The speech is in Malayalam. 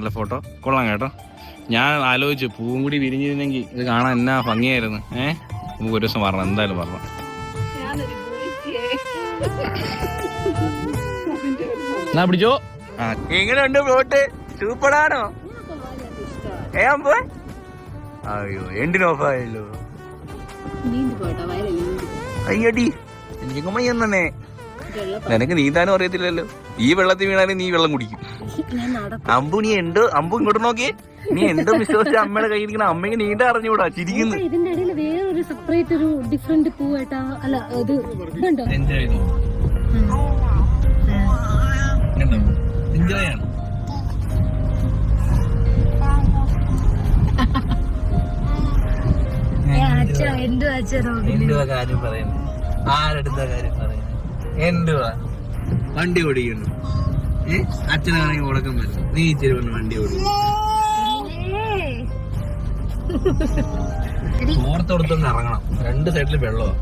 നല്ല ഫോട്ടോ കൊള്ളാം കേട്ടോ. ഞാൻ ആലോചിച്ചു പൂവും കൂടി വിരിഞ്ഞിരുന്നെങ്കിൽ ഇത് കാണാൻ എന്നാ ഭംഗിയായിരുന്നു. നമുക്ക് ഒരു ദിവസം പറഞ്ഞു, എന്തായാലും പറഞ്ഞു. എന്നാ പിടിച്ചോ. എങ്ങനെയുണ്ട് ഫ്ലോട്ട്? സൂപ്പറാണോ? അയ്യോ എന്തിനോഫായല്ലോ. അയ്യടി എനിക്ക് മയ്യെന്നെ. നിനക്ക് നീന്താനും അറിയത്തില്ലല്ലോ. ഈ വെള്ളത്തിൽ വീണാലും നീ വെള്ളം കുടിക്കും. അമ്പു നീ എന്തോ അമ്പു ഇങ്ങോട്ട് നോക്കിയേ. നീ എന്തോ വിശ്വസിച്ച അമ്മയുടെ കയ്യിരിക്കുന്ന അമ്മയ്ക്ക് നീന്താൻ അറിഞ്ഞൂടാ. ചിരിക്കുന്നു. ഇതിന്റെ ഇടയിൽ വേറൊരു സെപ്പറേറ്റ് ഒരു ഡിഫറെന്റ് പൂവായിട്ടാ. അല്ല ഇത് എൻജോയ് ആണ്. എന്തുവാ കാര്യം പറയുന്നത്? ആരെടുത്ത കാര്യം പറയുന്നത്? എന്തുവാ വണ്ടി ഓടിക്കുന്നു? അച്ഛനാണെങ്കിൽ ഉടക്കം വരും. നീ ഇച്ചിരി വന്ന് വണ്ടി ഓടിക്കുന്നു. ഓർത്തെടുത്തൊന്ന് ഇറങ്ങണം. രണ്ട് സൈഡിൽ വെള്ളമാണ്.